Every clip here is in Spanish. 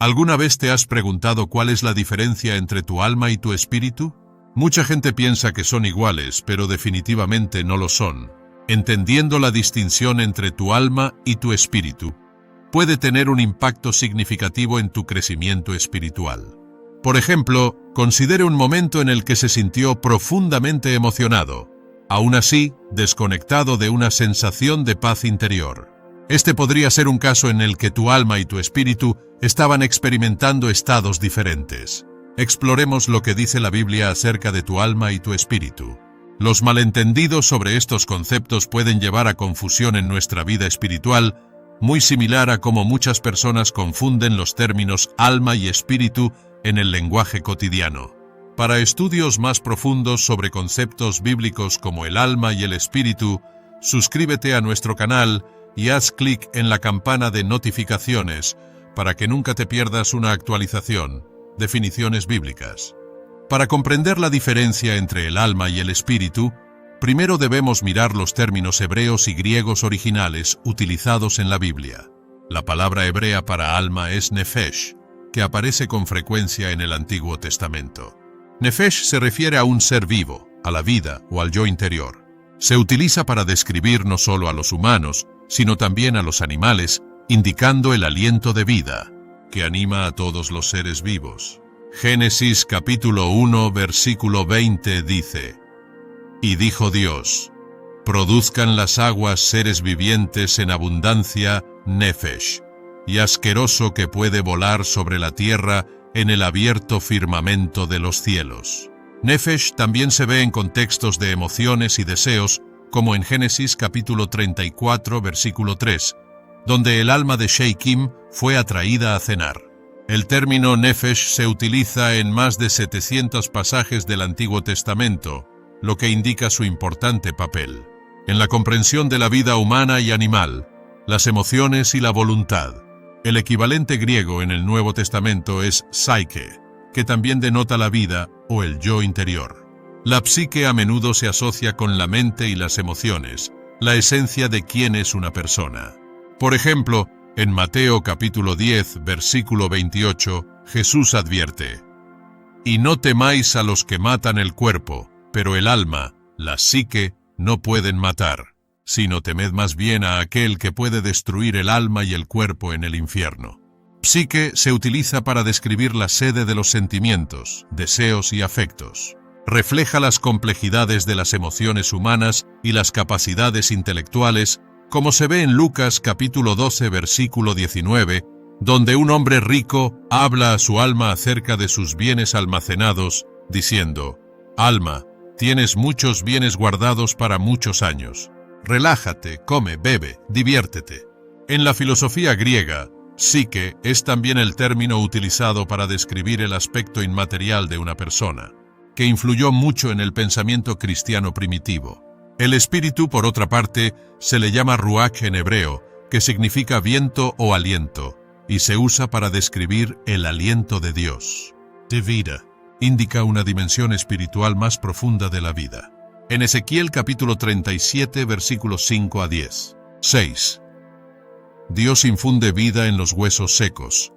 ¿Alguna vez te has preguntado cuál es la diferencia entre tu alma y tu espíritu? Mucha gente piensa que son iguales, pero definitivamente no lo son. Entendiendo la distinción entre tu alma y tu espíritu puede tener un impacto significativo en tu crecimiento espiritual. Por ejemplo, considere un momento en el que se sintió profundamente emocionado, aún así desconectado de una sensación de paz interior. Este podría ser un caso en el que tu alma y tu espíritu estaban experimentando estados diferentes. Exploremos lo que dice la Biblia acerca de tu alma y tu espíritu. Los malentendidos sobre estos conceptos pueden llevar a confusión en nuestra vida espiritual, muy similar a cómo muchas personas confunden los términos alma y espíritu en el lenguaje cotidiano. Para estudios más profundos sobre conceptos bíblicos como el alma y el espíritu, suscríbete a nuestro canal y haz clic en la campana de notificaciones para que nunca te pierdas una actualización. Definiciones bíblicas. Para comprender la diferencia entre el alma y el espíritu, primero debemos mirar los términos hebreos y griegos originales utilizados en la Biblia. La palabra hebrea para alma es nefesh, que aparece con frecuencia en el Antiguo Testamento. Nefesh se refiere a un ser vivo, a la vida o al yo interior. Se utiliza para describir no solo a los humanos, sino también a los animales, indicando el aliento de vida, que anima a todos los seres vivos. Génesis capítulo 1, versículo 20 dice: Y dijo Dios, produzcan las aguas seres vivientes en abundancia, nefesh, y asqueroso que puede volar sobre la tierra en el abierto firmamento de los cielos. Nefesh también se ve en contextos de emociones y deseos, como en Génesis capítulo 34, versículo 3, donde el alma de Shechem fue atraída a cenar. El término nefesh se utiliza en más de 700 pasajes del Antiguo Testamento, lo que indica su importante papel en la comprensión de la vida humana y animal, las emociones y la voluntad. El equivalente griego en el Nuevo Testamento es psyche, que también denota la vida o el yo interior. La psique a menudo se asocia con la mente y las emociones, la esencia de quién es una persona. Por ejemplo, en Mateo capítulo 10, versículo 28, Jesús advierte: Y no temáis a los que matan el cuerpo, pero el alma, la psique, no pueden matar, sino temed más bien a aquel que puede destruir el alma y el cuerpo en el infierno. Psique se utiliza para describir la sede de los sentimientos, deseos y afectos. Refleja las complejidades de las emociones humanas y las capacidades intelectuales, como se ve en Lucas capítulo 12, versículo 19, donde un hombre rico habla a su alma acerca de sus bienes almacenados, diciendo: Alma, tienes muchos bienes guardados para muchos años. Relájate, come, bebe, diviértete. En la filosofía griega, psique es también el término utilizado para describir el aspecto inmaterial de una persona, que influyó mucho en el pensamiento cristiano primitivo. El espíritu, por otra parte, se le llama ruach en hebreo, que significa viento o aliento, y se usa para describir el aliento de Dios. De vida. Indica una dimensión espiritual más profunda de la vida. En Ezequiel capítulo 37, versículos 5 a 10. 6. Dios infunde vida en los huesos secos,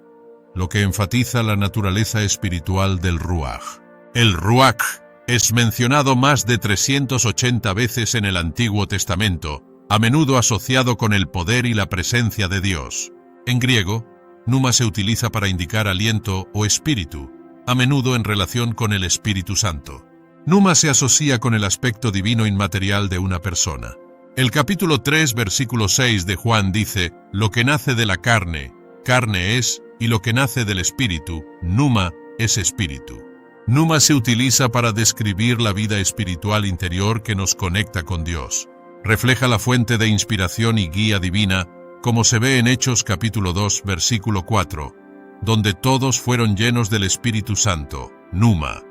lo que enfatiza la naturaleza espiritual del ruach. El ruach es mencionado más de 380 veces en el Antiguo Testamento, a menudo asociado con el poder y la presencia de Dios. En griego, pneuma se utiliza para indicar aliento o espíritu, a menudo en relación con el Espíritu Santo. Pneuma se asocia con el aspecto divino inmaterial de una persona. El capítulo 3, versículo 6 de Juan dice: Lo que nace de la carne, carne es, y lo que nace del espíritu, pneuma, es espíritu. Pneuma se utiliza para describir la vida espiritual interior que nos conecta con Dios. Refleja la fuente de inspiración y guía divina, como se ve en Hechos capítulo 2, versículo 4, donde todos fueron llenos del Espíritu Santo, pneuma,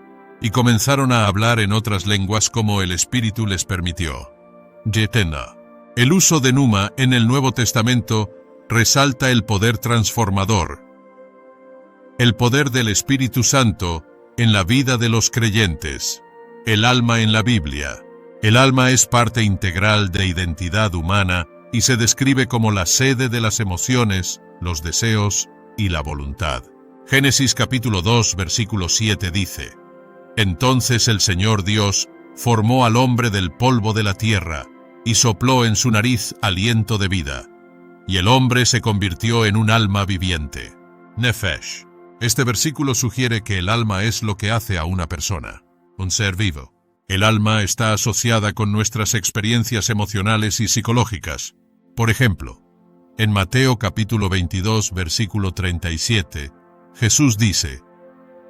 y comenzaron a hablar en otras lenguas como el Espíritu les permitió. Yetena. El uso de pneuma en el Nuevo Testamento resalta el poder transformador, el poder del Espíritu Santo en la vida de los creyentes. El alma en la Biblia. El alma es parte integral de identidad humana y se describe como la sede de las emociones, los deseos y la voluntad. Génesis capítulo 2, versículo 7 dice: Entonces el Señor Dios formó al hombre del polvo de la tierra y sopló en su nariz aliento de vida, y el hombre se convirtió en un alma viviente. Nefesh. Este versículo sugiere que el alma es lo que hace a una persona, un ser vivo. El alma está asociada con nuestras experiencias emocionales y psicológicas. Por ejemplo, en Mateo capítulo 22, versículo 37, Jesús dice: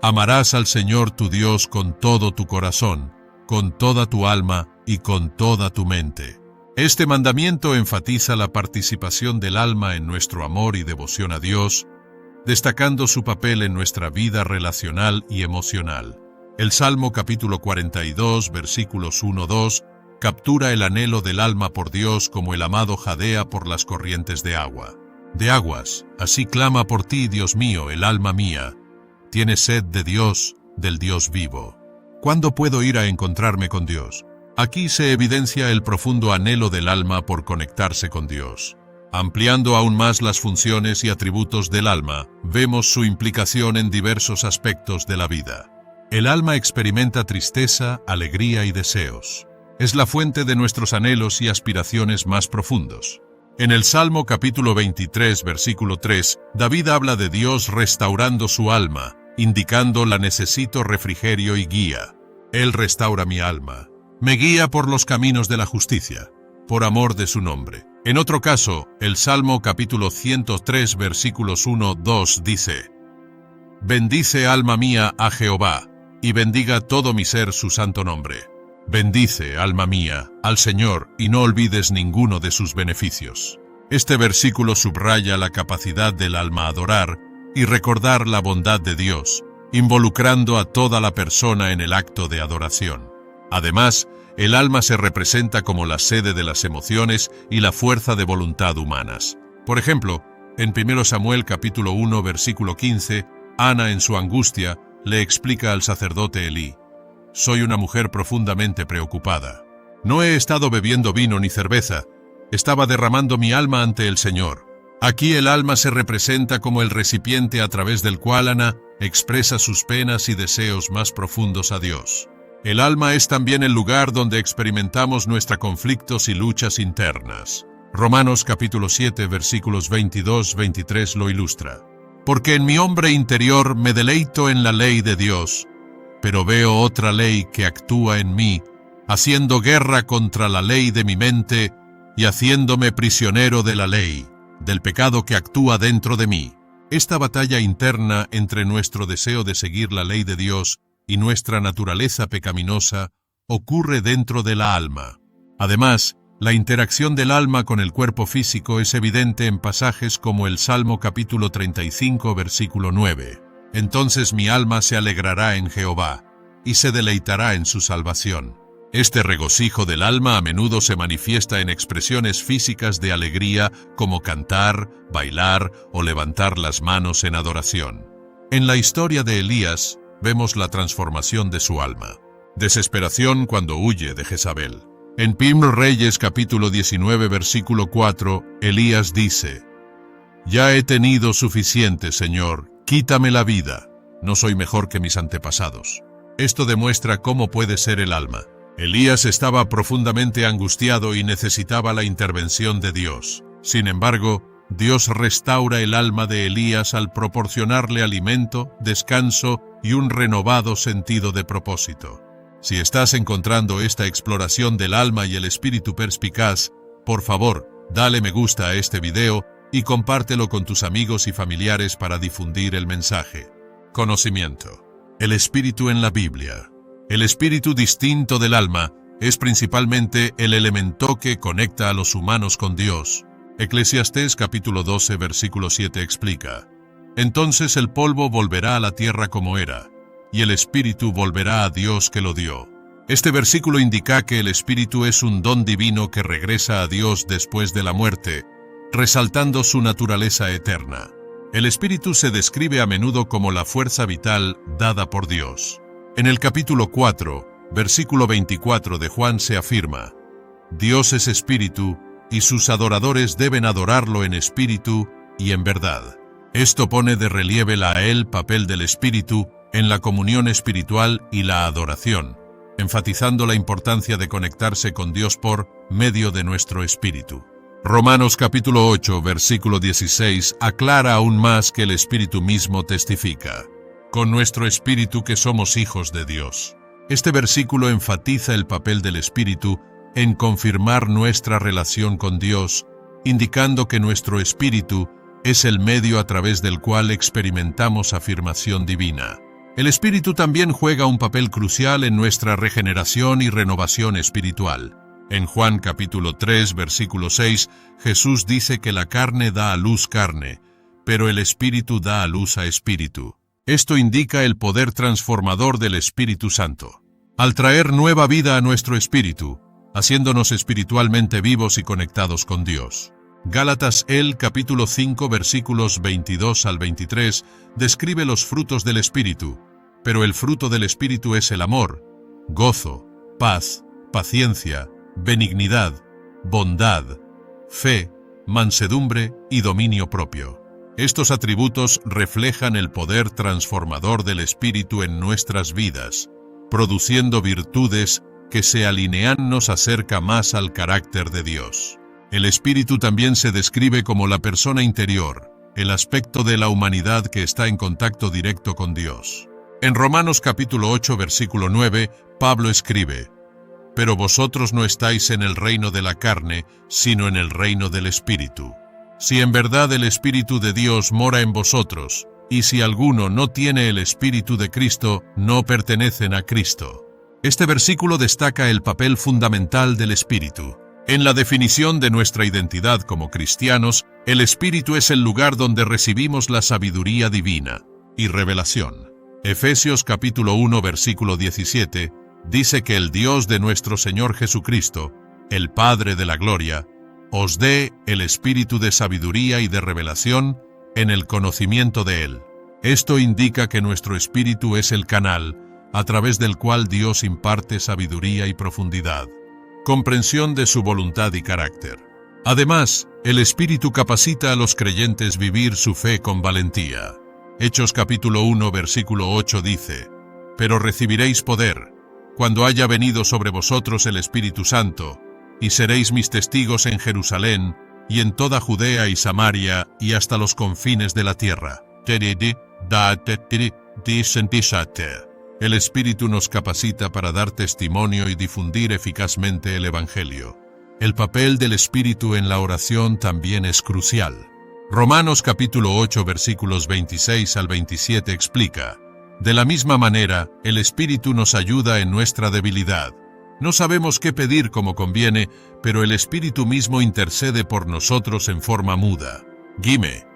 Amarás al Señor tu Dios con todo tu corazón, con toda tu alma y con toda tu mente. Este mandamiento enfatiza la participación del alma en nuestro amor y devoción a Dios, destacando su papel en nuestra vida relacional y emocional. El Salmo capítulo 42, versículos 1-2, captura el anhelo del alma por Dios como el amado jadea por las corrientes de agua. De aguas, así clama por ti, Dios mío, el alma mía. Tiene sed de Dios, del Dios vivo. ¿Cuándo puedo ir a encontrarme con Dios? Aquí se evidencia el profundo anhelo del alma por conectarse con Dios. Ampliando aún más las funciones y atributos del alma, vemos su implicación en diversos aspectos de la vida. El alma experimenta tristeza, alegría y deseos. Es la fuente de nuestros anhelos y aspiraciones más profundos. En el Salmo capítulo 23, versículo 3, David habla de Dios restaurando su alma, indicando la necesito refrigerio y guía. Él restaura mi alma. Me guía por los caminos de la justicia, por amor de su nombre. En otro caso, el Salmo capítulo 103, versículos 1-2 dice: Bendice, alma mía, a Jehová, y bendiga todo mi ser su santo nombre. Bendice, alma mía, al Señor, y no olvides ninguno de sus beneficios. Este versículo subraya la capacidad del alma a adorar y recordar la bondad de Dios, involucrando a toda la persona en el acto de adoración. Además, el alma se representa como la sede de las emociones y la fuerza de voluntad humanas. Por ejemplo, en 1 Samuel capítulo 1, versículo 15, Ana en su angustia le explica al sacerdote Elí: Soy una mujer profundamente preocupada. No he estado bebiendo vino ni cerveza, estaba derramando mi alma ante el Señor. Aquí el alma se representa como el recipiente a través del cual Ana expresa sus penas y deseos más profundos a Dios. El alma es también el lugar donde experimentamos nuestros conflictos y luchas internas. Romanos capítulo 7, versículos 22-23 lo ilustra. Porque en mi hombre interior me deleito en la ley de Dios, pero veo otra ley que actúa en mí, haciendo guerra contra la ley de mi mente y haciéndome prisionero de la ley, del pecado que actúa dentro de mí. Esta batalla interna entre nuestro deseo de seguir la ley de Dios y nuestra naturaleza pecaminosa ocurre dentro de la alma. Además, la interacción del alma con el cuerpo físico es evidente en pasajes como el Salmo capítulo 35, versículo 9. Entonces mi alma se alegrará en Jehová, y se deleitará en su salvación. Este regocijo del alma a menudo se manifiesta en expresiones físicas de alegría como cantar, bailar o levantar las manos en adoración. En la historia de Elías, vemos la transformación de su alma. Desesperación cuando huye de Jezabel. En 1 Reyes capítulo 19 versículo 4, Elías dice: Ya he tenido suficiente, Señor, quítame la vida. No soy mejor que mis antepasados. Esto demuestra cómo puede ser el alma. Elías estaba profundamente angustiado y necesitaba la intervención de Dios. Sin embargo, Dios restaura el alma de Elías al proporcionarle alimento, descanso y un renovado sentido de propósito. Si estás encontrando esta exploración del alma y el espíritu perspicaz, por favor, dale me gusta a este video y compártelo con tus amigos y familiares para difundir el mensaje. Conocimiento. El espíritu en la Biblia. El espíritu distinto del alma es principalmente el elemento que conecta a los humanos con Dios. Eclesiastés capítulo 12 versículo 7 explica: Entonces el polvo volverá a la tierra como era, y el espíritu volverá a Dios que lo dio. Este versículo indica que el espíritu es un don divino que regresa a Dios después de la muerte, resaltando su naturaleza eterna. El espíritu se describe a menudo como la fuerza vital dada por Dios. En el capítulo 4, versículo 24 de Juan se afirma: Dios es espíritu, y sus adoradores deben adorarlo en espíritu y en verdad. Esto pone de relieve el papel del Espíritu en la comunión espiritual y la adoración, enfatizando la importancia de conectarse con Dios por medio de nuestro espíritu. Romanos capítulo 8, versículo 16, aclara aún más que el Espíritu mismo testifica, con nuestro espíritu que somos hijos de Dios. Este versículo enfatiza el papel del Espíritu en confirmar nuestra relación con Dios, indicando que nuestro espíritu es el medio a través del cual experimentamos afirmación divina. El Espíritu también juega un papel crucial en nuestra regeneración y renovación espiritual. En Juan capítulo 3, versículo 6, Jesús dice que la carne da a luz carne, pero el Espíritu da a luz a espíritu. Esto indica el poder transformador del Espíritu Santo. Al traer nueva vida a nuestro espíritu, haciéndonos espiritualmente vivos y conectados con Dios. Gálatas capítulo 5 versículos 22 al 23 describe los frutos del Espíritu, pero el fruto del Espíritu es el amor, gozo, paz, paciencia, benignidad, bondad, fe, mansedumbre y dominio propio. Estos atributos reflejan el poder transformador del Espíritu en nuestras vidas, produciendo virtudes que se alinean nos acerca más al carácter de Dios. El Espíritu también se describe como la persona interior, el aspecto de la humanidad que está en contacto directo con Dios. En Romanos capítulo 8, versículo 9, Pablo escribe, «Pero vosotros no estáis en el reino de la carne, sino en el reino del Espíritu. Si en verdad el Espíritu de Dios mora en vosotros, y si alguno no tiene el Espíritu de Cristo, no pertenecen a Cristo». Este versículo destaca el papel fundamental del Espíritu. En la definición de nuestra identidad como cristianos, el Espíritu es el lugar donde recibimos la sabiduría divina y revelación. Efesios capítulo 1 versículo 17 dice que el Dios de nuestro Señor Jesucristo, el Padre de la gloria, os dé el espíritu de sabiduría y de revelación en el conocimiento de Él. Esto indica que nuestro espíritu es el canal a través del cual Dios imparte sabiduría y profundidad, comprensión de su voluntad y carácter. Además, el Espíritu capacita a los creyentes vivir su fe con valentía. Hechos capítulo 1 versículo 8 dice, «Pero recibiréis poder, cuando haya venido sobre vosotros el Espíritu Santo, y seréis mis testigos en Jerusalén, y en toda Judea y Samaria, y hasta los confines de la tierra». El Espíritu nos capacita para dar testimonio y difundir eficazmente el Evangelio. El papel del Espíritu en la oración también es crucial. Romanos capítulo 8 versículos 26 al 27 explica, «De la misma manera, el Espíritu nos ayuda en nuestra debilidad. No sabemos qué pedir como conviene, pero el Espíritu mismo intercede por nosotros en forma muda. Gime,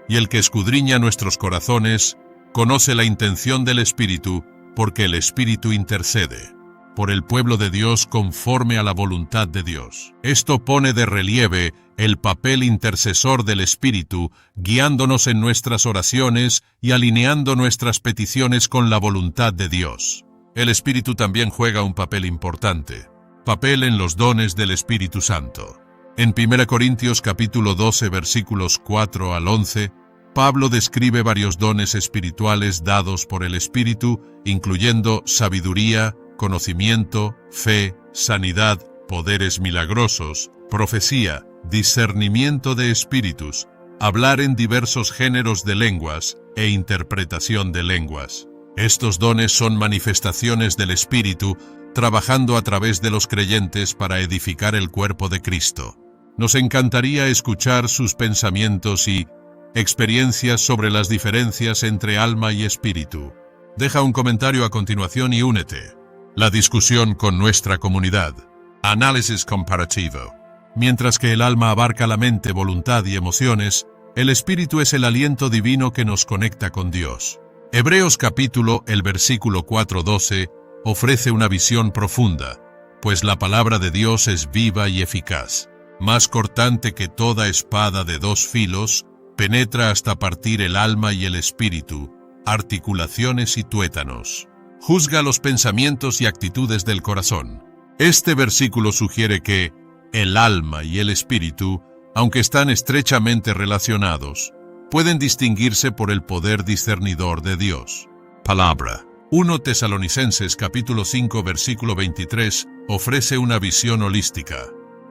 y el que escudriña nuestros corazones, conoce la intención del Espíritu, porque el Espíritu intercede por el pueblo de Dios conforme a la voluntad de Dios». Esto pone de relieve el papel intercesor del Espíritu, guiándonos en nuestras oraciones y alineando nuestras peticiones con la voluntad de Dios. El Espíritu también juega un papel importante, papel en los dones del Espíritu Santo. En 1 Corintios capítulo 12 versículos 4 al 11, Pablo describe varios dones espirituales dados por el Espíritu, incluyendo sabiduría, conocimiento, fe, sanidad, poderes milagrosos, profecía, discernimiento de espíritus, hablar en diversos géneros de lenguas e interpretación de lenguas. Estos dones son manifestaciones del Espíritu, trabajando a través de los creyentes para edificar el cuerpo de Cristo. Nos encantaría escuchar sus pensamientos y experiencias sobre las diferencias entre alma y espíritu. Deja un comentario a continuación y únete. La discusión con nuestra comunidad. Análisis comparativo. Mientras que el alma abarca la mente, voluntad y emociones, el espíritu es el aliento divino que nos conecta con Dios. Hebreos capítulo, el versículo 4:12, ofrece una visión profunda, pues la palabra de Dios es viva y eficaz, más cortante que toda espada de dos filos, penetra hasta partir el alma y el espíritu, articulaciones y tuétanos. Juzga los pensamientos y actitudes del corazón. Este versículo sugiere que el alma y el espíritu, aunque están estrechamente relacionados, pueden distinguirse por el poder discernidor de Dios. Palabra. 1 Tesalonicenses capítulo 5 versículo 23 ofrece una visión holística.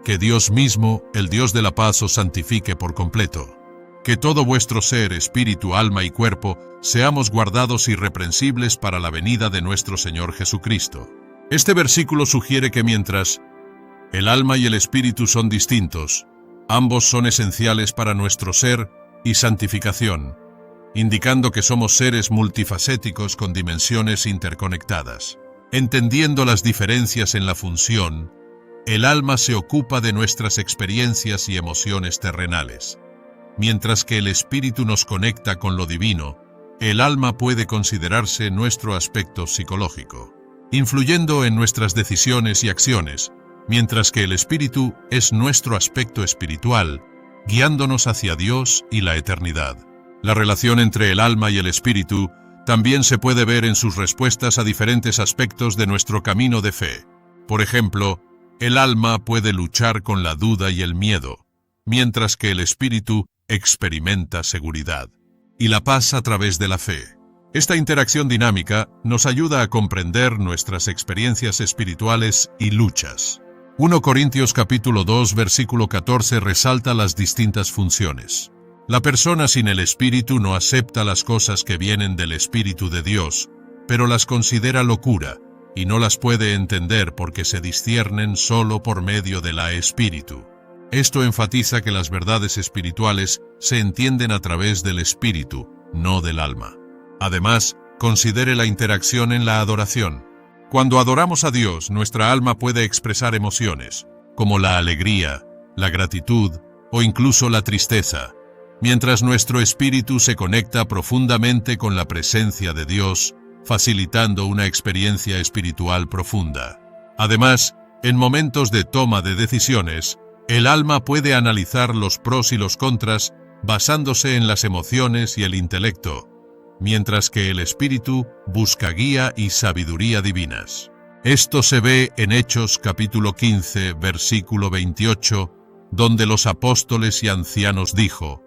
Que Dios mismo, el Dios de la paz, os santifique por completo. Que todo vuestro ser, espíritu, alma y cuerpo, seamos guardados irreprensibles para la venida de nuestro Señor Jesucristo. Este versículo sugiere que mientras el alma y el espíritu son distintos, ambos son esenciales para nuestro ser y santificación, indicando que somos seres multifacéticos con dimensiones interconectadas. Entendiendo las diferencias en la función, el alma se ocupa de nuestras experiencias y emociones terrenales. Mientras que el espíritu nos conecta con lo divino, el alma puede considerarse nuestro aspecto psicológico, influyendo en nuestras decisiones y acciones, mientras que el espíritu es nuestro aspecto espiritual, guiándonos hacia Dios y la eternidad. La relación entre el alma y el espíritu también se puede ver en sus respuestas a diferentes aspectos de nuestro camino de fe. Por ejemplo, el alma puede luchar con la duda y el miedo, mientras que el espíritu experimenta seguridad y la paz a través de la fe. Esta interacción dinámica nos ayuda a comprender nuestras experiencias espirituales y luchas. 1 Corintios capítulo 2 versículo 14 resalta las distintas funciones. La persona sin el Espíritu no acepta las cosas que vienen del Espíritu de Dios, pero las considera locura, y no las puede entender porque se disciernen solo por medio de la Espíritu. Esto enfatiza que las verdades espirituales se entienden a través del Espíritu, no del alma. Además, considere la interacción en la adoración. Cuando adoramos a Dios, nuestra alma puede expresar emociones, como la alegría, la gratitud o incluso la tristeza, mientras nuestro espíritu se conecta profundamente con la presencia de Dios, facilitando una experiencia espiritual profunda. Además, en momentos de toma de decisiones, el alma puede analizar los pros y los contras basándose en las emociones y el intelecto, mientras que el espíritu busca guía y sabiduría divinas. Esto se ve en Hechos capítulo 15, versículo 28, donde los apóstoles y ancianos dijo: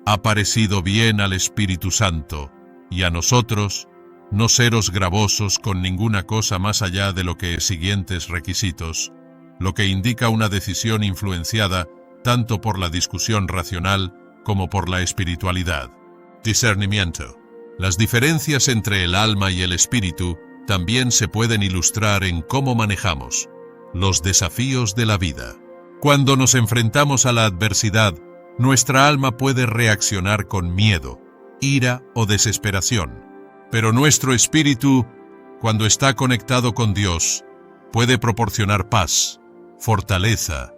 «Ha parecido bien al Espíritu Santo, y a nosotros, no seros gravosos con ninguna cosa más allá de lo que siguientes requisitos», lo que indica una decisión influenciada tanto por la discusión racional como por la espiritualidad. Discernimiento. Las diferencias entre el alma y el espíritu también se pueden ilustrar en cómo manejamos los desafíos de la vida. Cuando nos enfrentamos a la adversidad, nuestra alma puede reaccionar con miedo, ira o desesperación. Pero nuestro espíritu, cuando está conectado con Dios, puede proporcionar paz, fortaleza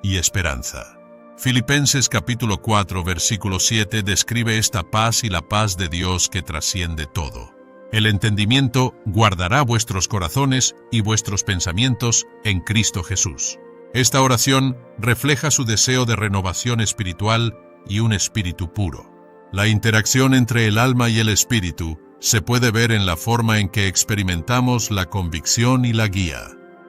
y esperanza. Filipenses capítulo 4 versículo 7 describe esta paz y la paz de Dios que trasciende todo. El entendimiento guardará vuestros corazones y vuestros pensamientos en Cristo Jesús. Esta oración refleja su deseo de renovación espiritual y un espíritu puro. La interacción entre el alma y el espíritu se puede ver en la forma en que experimentamos la convicción y la guía.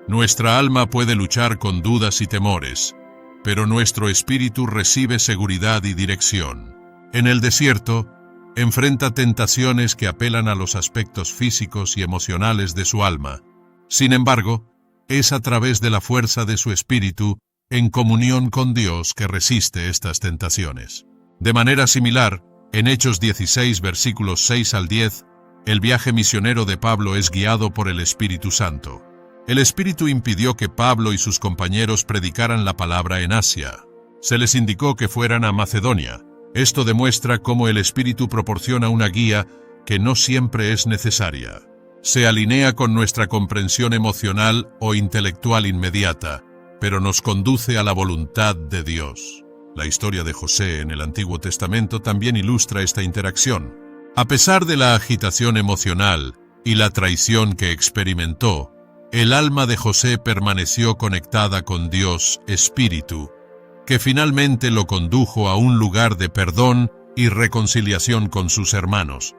Nuestra alma puede luchar con dudas y temores, pero nuestro espíritu recibe seguridad y dirección. En el desierto, enfrenta tentaciones que apelan a los aspectos físicos y emocionales de su alma. Sin embargo, es a través de la fuerza de su espíritu, en comunión con Dios, que resiste estas tentaciones. De manera similar, en Hechos 16 versículos 6 al 10, el viaje misionero de Pablo es guiado por el Espíritu Santo. El Espíritu impidió que Pablo y sus compañeros predicaran la palabra en Asia. Se les indicó que fueran a Macedonia. Esto demuestra cómo el Espíritu proporciona una guía que no siempre es necesaria. Se alinea con nuestra comprensión emocional o intelectual inmediata, pero nos conduce a la voluntad de Dios. La historia de José en el Antiguo Testamento también ilustra esta interacción. A pesar de la agitación emocional y la traición que experimentó, el alma de José permaneció conectada con Dios Espíritu, que finalmente lo condujo a un lugar de perdón y reconciliación con sus hermanos.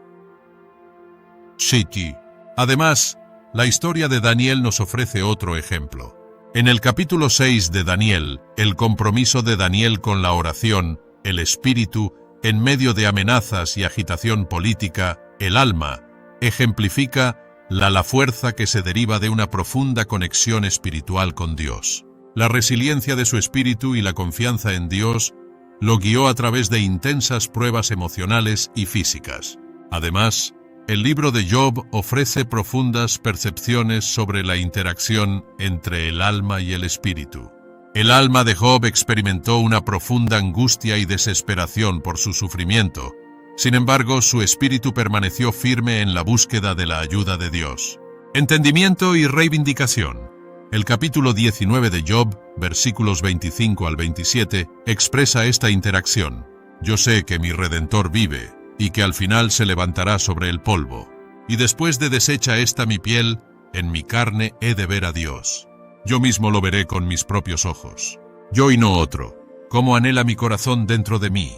Shiki. Además, la historia de Daniel nos ofrece otro ejemplo. En el capítulo 6 de Daniel, el compromiso de Daniel con la oración, el Espíritu, En medio de amenazas y agitación política, el alma ejemplifica la fuerza que se deriva de una profunda conexión espiritual con Dios. La resiliencia de su espíritu y la confianza en Dios lo guió a través de intensas pruebas emocionales y físicas. Además, el libro de Job ofrece profundas percepciones sobre la interacción entre el alma y el espíritu. El alma de Job experimentó una profunda angustia y desesperación por su sufrimiento. Sin embargo, su espíritu permaneció firme en la búsqueda de la ayuda de Dios. Entendimiento y reivindicación. El capítulo 19 de Job, versículos 25 al 27, expresa esta interacción. Yo sé que mi Redentor vive, y que al final se levantará sobre el polvo. Y después de deshecha esta mi piel, en mi carne he de ver a Dios. Yo mismo lo veré con mis propios ojos. Yo y no otro. Cómo anhela mi corazón dentro de mí.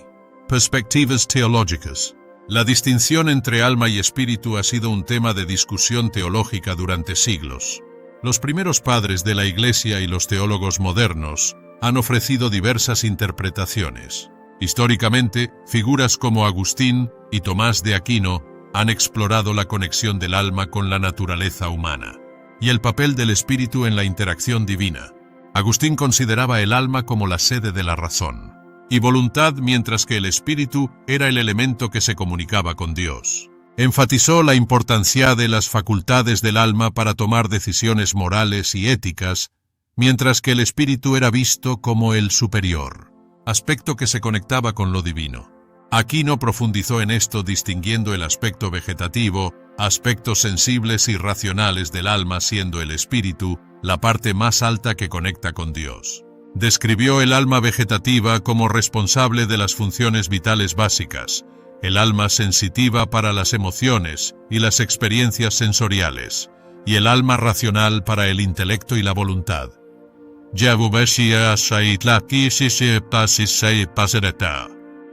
Perspectivas teológicas. La distinción entre alma y espíritu ha sido un tema de discusión teológica durante siglos. Los primeros padres de la Iglesia y los teólogos modernos han ofrecido diversas interpretaciones. Históricamente, figuras como Agustín y Tomás de Aquino han explorado la conexión del alma con la naturaleza humana y el papel del espíritu en la interacción divina. Agustín consideraba el alma como la sede de la razón y voluntad, mientras que el espíritu era el elemento que se comunicaba con Dios. Enfatizó la importancia de las facultades del alma para tomar decisiones morales y éticas, mientras que el espíritu era visto como el superior, aspecto que se conectaba con lo divino. Aquino profundizó en esto distinguiendo el aspecto vegetativo, aspectos sensibles y racionales del alma, siendo el espíritu la parte más alta que conecta con Dios. Describió el alma vegetativa como responsable de las funciones vitales básicas, el alma sensitiva para las emociones y las experiencias sensoriales, y el alma racional para el intelecto y la voluntad.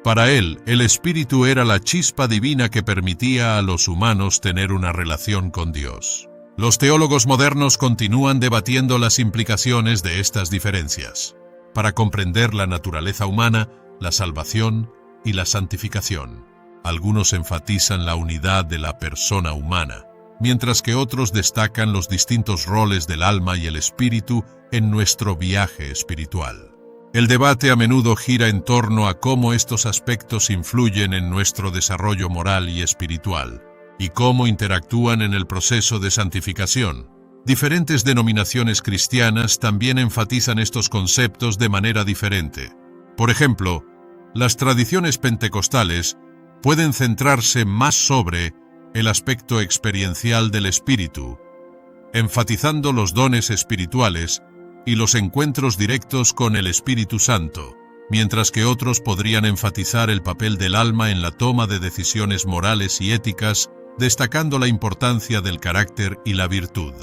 Para él, el espíritu era la chispa divina que permitía a los humanos tener una relación con Dios. Los teólogos modernos continúan debatiendo las implicaciones de estas diferencias, para comprender la naturaleza humana, la salvación y la santificación. Algunos enfatizan la unidad de la persona humana, mientras que otros destacan los distintos roles del alma y el espíritu en nuestro viaje espiritual. El debate a menudo gira en torno a cómo estos aspectos influyen en nuestro desarrollo moral y espiritual, y cómo interactúan en el proceso de santificación. Diferentes denominaciones cristianas también enfatizan estos conceptos de manera diferente. Por ejemplo, las tradiciones pentecostales pueden centrarse más sobre el aspecto experiencial del espíritu, enfatizando los dones espirituales y los encuentros directos con el Espíritu Santo, mientras que otros podrían enfatizar el papel del alma en la toma de decisiones morales y éticas, destacando la importancia del carácter y la virtud.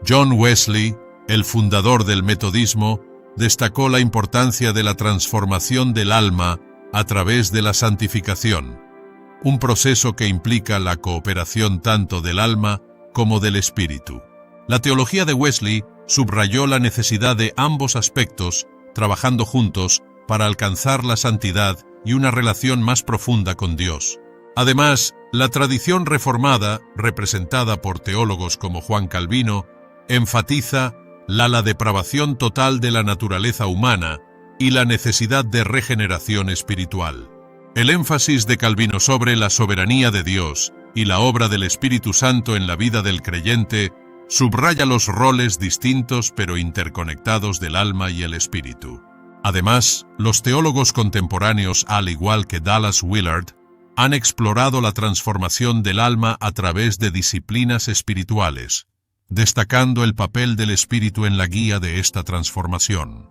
John Wesley, el fundador del metodismo, destacó la importancia de la transformación del alma a través de la santificación, un proceso que implica la cooperación tanto del alma como del espíritu. La teología de Wesley subrayó la necesidad de ambos aspectos, trabajando juntos para alcanzar la santidad y una relación más profunda con Dios. Además, la tradición reformada, representada por teólogos como Juan Calvino, enfatiza la depravación total de la naturaleza humana y la necesidad de regeneración espiritual. El énfasis de Calvino sobre la soberanía de Dios y la obra del Espíritu Santo en la vida del creyente subraya los roles distintos pero interconectados del alma y el espíritu. Además, los teólogos contemporáneos, al igual que Dallas Willard, han explorado la transformación del alma a través de disciplinas espirituales, destacando el papel del espíritu en la guía de esta transformación.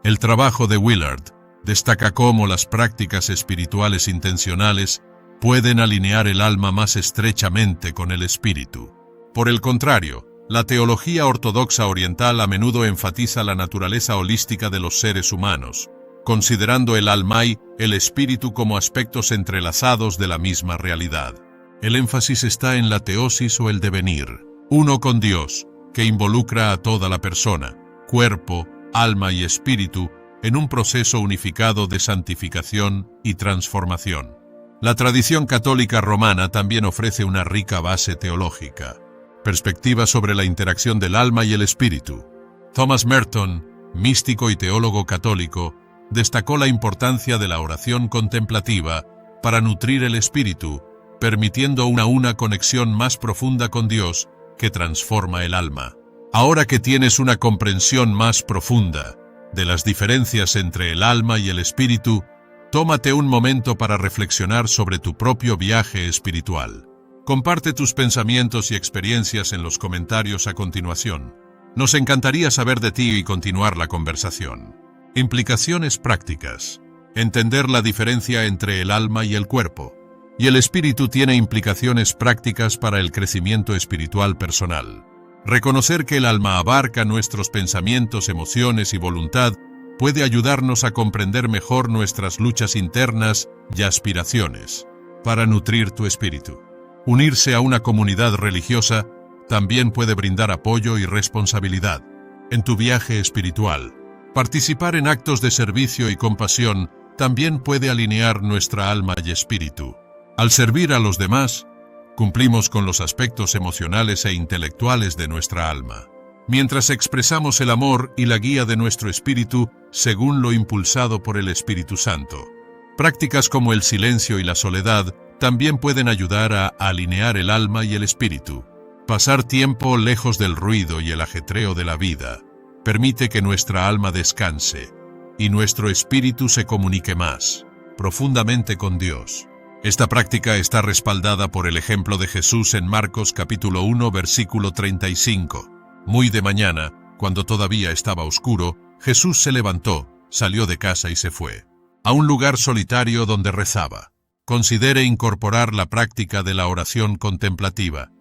El trabajo de Willard destaca cómo las prácticas espirituales intencionales pueden alinear el alma más estrechamente con el espíritu. Por el contrario, la teología ortodoxa oriental a menudo enfatiza la naturaleza holística de los seres humanos, considerando el alma y el espíritu como aspectos entrelazados de la misma realidad. El énfasis está en la teosis o el devenir, uno con Dios, que involucra a toda la persona, cuerpo, alma y espíritu, en un proceso unificado de santificación y transformación. La tradición católica romana también ofrece una rica base teológica, perspectiva sobre la interacción del alma y el espíritu. Thomas Merton, místico y teólogo católico, destacó la importancia de la oración contemplativa para nutrir el espíritu, permitiendo una conexión más profunda con Dios que transforma el alma. Ahora que tienes una comprensión más profunda de las diferencias entre el alma y el espíritu, tómate un momento para reflexionar sobre tu propio viaje espiritual. Comparte tus pensamientos y experiencias en los comentarios a continuación. Nos encantaría saber de ti y continuar la conversación. Implicaciones prácticas. Entender la diferencia entre el alma y el cuerpo. Y el espíritu tiene implicaciones prácticas para el crecimiento espiritual personal. Reconocer que el alma abarca nuestros pensamientos, emociones y voluntad puede ayudarnos a comprender mejor nuestras luchas internas y aspiraciones. Para nutrir tu espíritu. Unirse a una comunidad religiosa también puede brindar apoyo y responsabilidad en tu viaje espiritual. Participar en actos de servicio y compasión también puede alinear nuestra alma y espíritu. Al servir a los demás, cumplimos con los aspectos emocionales e intelectuales de nuestra alma, mientras expresamos el amor y la guía de nuestro espíritu según lo impulsado por el Espíritu Santo. Prácticas como el silencio y la soledad también pueden ayudar a alinear el alma y el espíritu. Pasar tiempo lejos del ruido y el ajetreo de la vida permite que nuestra alma descanse y nuestro espíritu se comunique más profundamente con Dios. Esta práctica está respaldada por el ejemplo de Jesús en Marcos capítulo 1, versículo 35. Muy de mañana, cuando todavía estaba oscuro, Jesús se levantó, salió de casa y se fue a un lugar solitario donde rezaba. Considere incorporar la práctica de la oración contemplativa,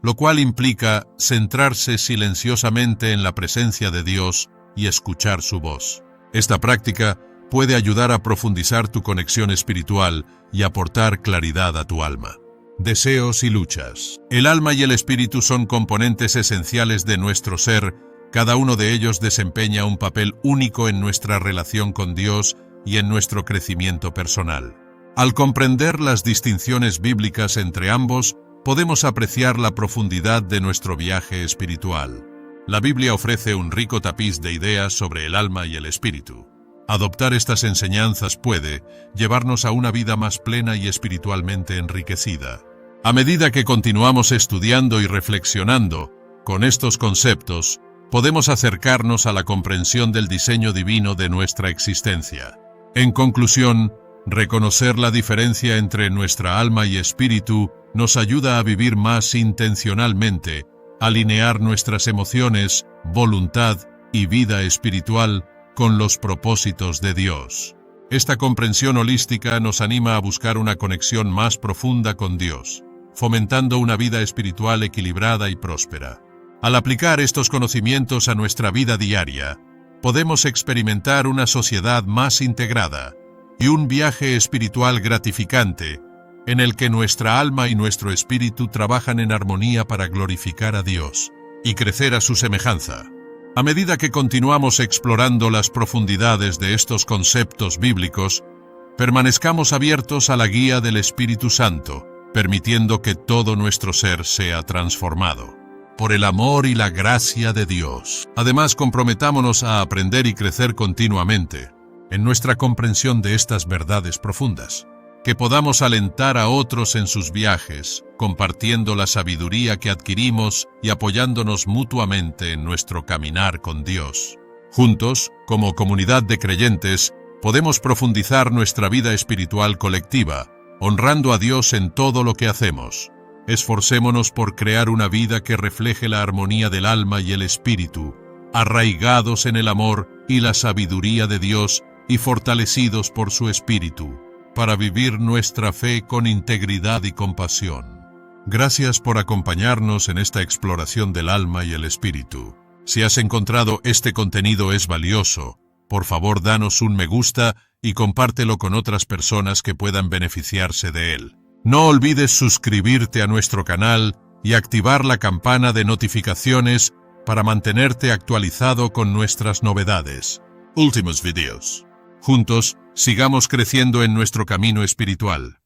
lo cual implica centrarse silenciosamente en la presencia de Dios y escuchar su voz. Esta práctica puede ayudar a profundizar tu conexión espiritual y aportar claridad a tu alma. Deseos y luchas. El alma y el espíritu son componentes esenciales de nuestro ser. Cada uno de ellos desempeña un papel único en nuestra relación con Dios y en nuestro crecimiento personal. Al comprender las distinciones bíblicas entre ambos, podemos apreciar la profundidad de nuestro viaje espiritual. La Biblia ofrece un rico tapiz de ideas sobre el alma y el espíritu. Adoptar estas enseñanzas puede llevarnos a una vida más plena y espiritualmente enriquecida. A medida que continuamos estudiando y reflexionando con estos conceptos, podemos acercarnos a la comprensión del diseño divino de nuestra existencia. En conclusión, reconocer la diferencia entre nuestra alma y espíritu nos ayuda a vivir más intencionalmente, alinear nuestras emociones, voluntad y vida espiritual con los propósitos de Dios. Esta comprensión holística nos anima a buscar una conexión más profunda con Dios, fomentando una vida espiritual equilibrada y próspera. Al aplicar estos conocimientos a nuestra vida diaria, podemos experimentar una sociedad más integrada y un viaje espiritual gratificante, en el que nuestra alma y nuestro espíritu trabajan en armonía para glorificar a Dios y crecer a su semejanza. A medida que continuamos explorando las profundidades de estos conceptos bíblicos, permanezcamos abiertos a la guía del Espíritu Santo, permitiendo que todo nuestro ser sea transformado por el amor y la gracia de Dios. Además, comprometámonos a aprender y crecer continuamente en nuestra comprensión de estas verdades profundas, que podamos alentar a otros en sus viajes, compartiendo la sabiduría que adquirimos y apoyándonos mutuamente en nuestro caminar con Dios. Juntos, como comunidad de creyentes, podemos profundizar nuestra vida espiritual colectiva, honrando a Dios en todo lo que hacemos. Esforcémonos por crear una vida que refleje la armonía del alma y el espíritu, arraigados en el amor y la sabiduría de Dios y fortalecidos por su espíritu, para vivir nuestra fe con integridad y compasión. Gracias por acompañarnos en esta exploración del alma y el espíritu. Si has encontrado este contenido es valioso, por favor danos un me gusta y compártelo con otras personas que puedan beneficiarse de él. No olvides suscribirte a nuestro canal y activar la campana de notificaciones para mantenerte actualizado con nuestras novedades. últimos videos. Juntos, sigamos creciendo en nuestro camino espiritual.